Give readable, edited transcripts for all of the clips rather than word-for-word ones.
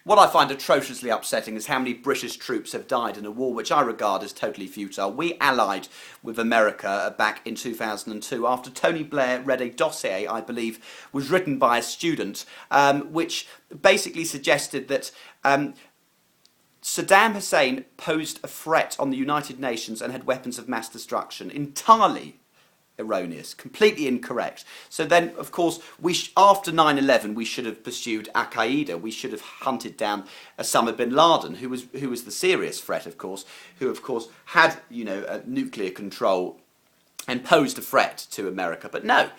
What I find atrociously upsetting is how many British troops have died in a war which I regard as totally futile. We allied with America back in 2002 after Tony Blair read a dossier, I believe, was written by a student, which basically suggested that Saddam Hussein posed a threat on the United Nations and had weapons of mass destruction. Entirely erroneous, completely incorrect. So then, of course, after 9/11, we should have pursued Al-Qaeda. We should have hunted down Osama bin Laden, who was the serious threat, of course, who, of course, had nuclear control and posed a threat to America. But no,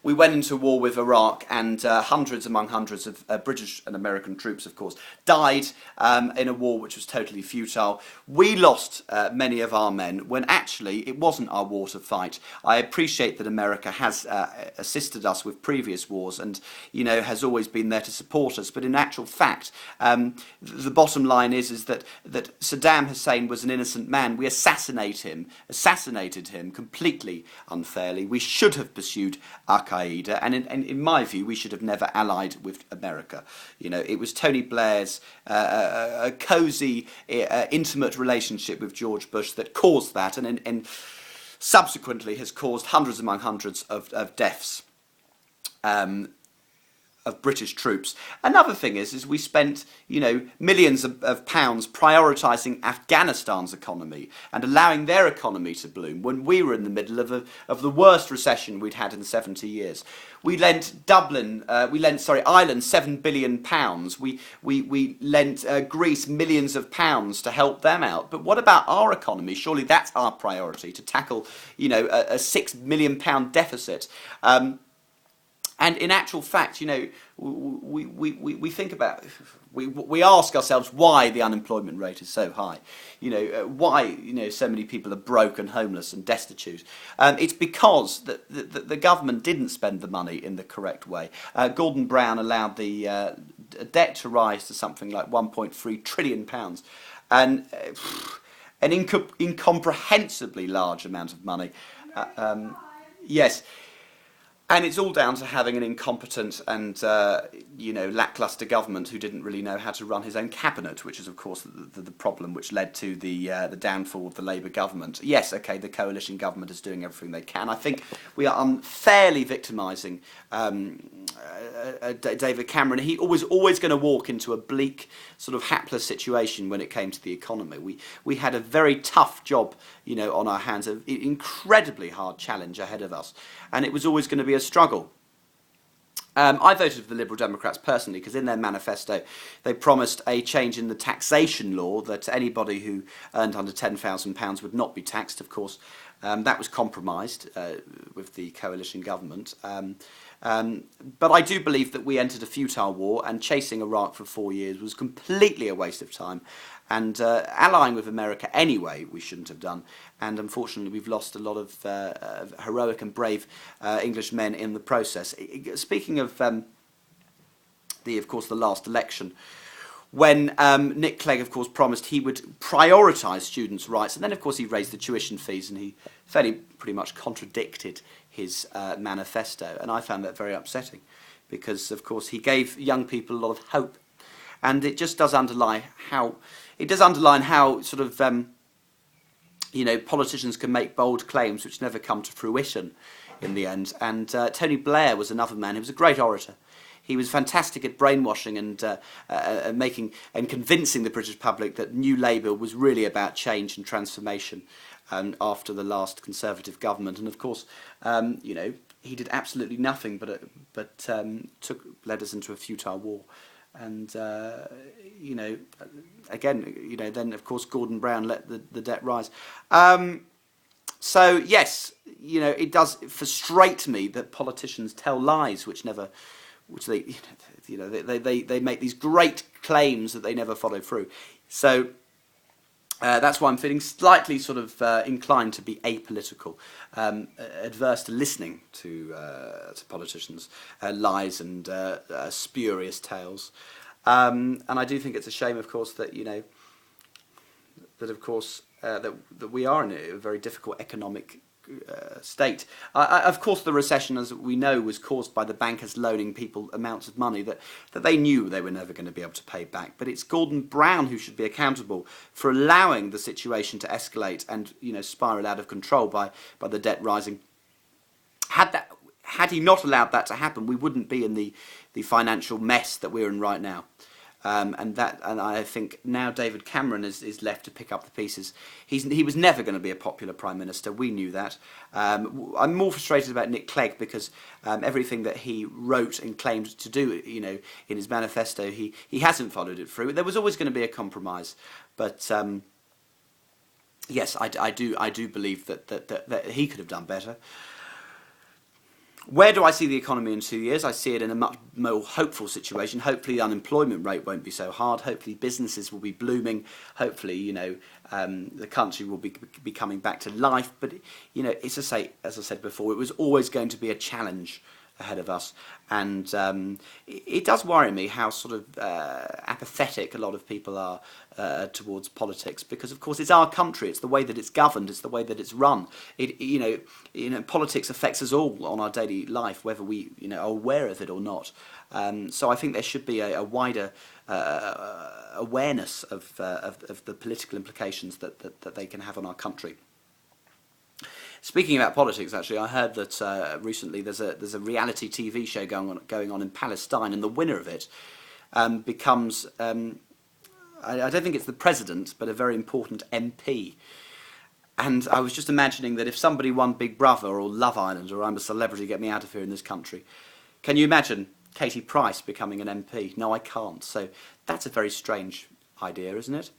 we went into war with Iraq, and hundreds of British and American troops, of course, died in a war which was totally futile. We lost many of our men when actually it wasn't our war to fight. I appreciate that America has assisted us with previous wars and, has always been there to support us. But in actual fact, the bottom line is that Saddam Hussein was an innocent man. We assassinated him completely unfairly. We should have pursued Al-Qaeda, and in my view, we should have never allied with America. It was Tony Blair's a cosy, intimate relationship with George Bush that caused that, and subsequently has caused hundreds of deaths of British troops. Another thing is we spent, millions of pounds prioritising Afghanistan's economy and allowing their economy to bloom when we were in the middle of the worst recession we'd had in 70 years. We lent Ireland £7 billion. We lent Greece millions of pounds to help them out. But what about our economy? Surely that's our priority, to tackle, a £6 million deficit. And in actual fact, we think about, we ask ourselves why the unemployment rate is so high. Why so many people are broke and homeless and destitute. It's because the government didn't spend the money in the correct way. Gordon Brown allowed the debt to rise to something like £1.3 trillion, and an incomprehensibly large amount of money. Yes. And it's all down to having an incompetent and, lacklustre government who didn't really know how to run his own cabinet, which is, of course, the problem which led to the downfall of the Labour government. Yes, okay, the coalition government is doing everything they can. I think we are unfairly victimising David Cameron. He was always going to walk into a bleak, sort of hapless situation when it came to the economy. We had a very tough job, on our hands, an incredibly hard challenge ahead of us, and it was always going to be a struggle. I voted for the Liberal Democrats personally because in their manifesto they promised a change in the taxation law, that anybody who earned under £10,000 would not be taxed. Of course, that was compromised with the coalition government. But I do believe that we entered a futile war, and chasing Iraq for 4 years was completely a waste of time. And allying with America anyway, we shouldn't have done. And unfortunately, we've lost a lot of heroic and brave English men in the process. Speaking of the last election, when Nick Clegg, of course, promised he would prioritise students' rights, and then, of course, he raised the tuition fees, and he pretty much contradicted his manifesto. And I found that very upsetting because, of course, he gave young people a lot of hope. And it just does underline how sort of, politicians can make bold claims which never come to fruition in the end. And Tony Blair was another man who was a great orator. He was fantastic at brainwashing and making and convincing the British public that New Labour was really about change and transformation after the last Conservative government. And of course, he did absolutely nothing but led us into a futile war. And, then, of course, Gordon Brown let the debt rise. So, yes, it does frustrate me that politicians tell lies they make these great claims that they never follow through. So that's why I'm feeling slightly sort of inclined to be apolitical, adverse to listening to politicians' lies and spurious tales. And I do think it's a shame, of course, that that we are in a very difficult economic state. Of course, the recession, as we know, was caused by the bankers loaning people amounts of money that they knew they were never going to be able to pay back. But it's Gordon Brown who should be accountable for allowing the situation to escalate and spiral out of control by the debt rising. Had he not allowed that to happen, we wouldn't be in the financial mess that we're in right now. And I think now David Cameron is left to pick up the pieces. He was never going to be a popular Prime Minister. We knew that. I'm more frustrated about Nick Clegg because everything that he wrote and claimed to do, in his manifesto, he hasn't followed it through. There was always going to be a compromise, but yes, I do believe that he could have done better. Where do I see the economy in 2 years? I see it in a much more hopeful situation. Hopefully the unemployment rate won't be so hard. Hopefully businesses will be blooming. Hopefully, the country will be coming back to life. But, it's as I said before, it was always going to be a challenge ahead of us. And it does worry me how sort of apathetic a lot of people are towards politics, because of course it's our country, it's the way that it's governed, it's the way that it's run. Politics affects us all on our daily life, whether we are aware of it or not. So I think there should be a wider awareness of the political implications that they can have on our country. Speaking about politics, actually, I heard that recently there's a reality TV show going on in Palestine, and the winner of it becomes I don't think it's the president, but a very important MP. And I was just imagining that if somebody won Big Brother or Love Island or I'm a Celebrity, Get Me Out of Here in this country, can you imagine Katie Price becoming an MP? No, I can't. So that's a very strange idea, isn't it?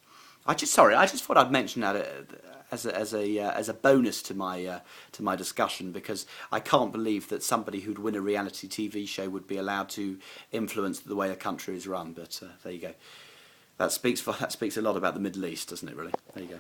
I just thought I'd mention that as a bonus to my discussion, because I can't believe that somebody who'd win a reality TV show would be allowed to influence the way a country is run. But there you go. That speaks a lot about the Middle East, doesn't it? Really. There you go.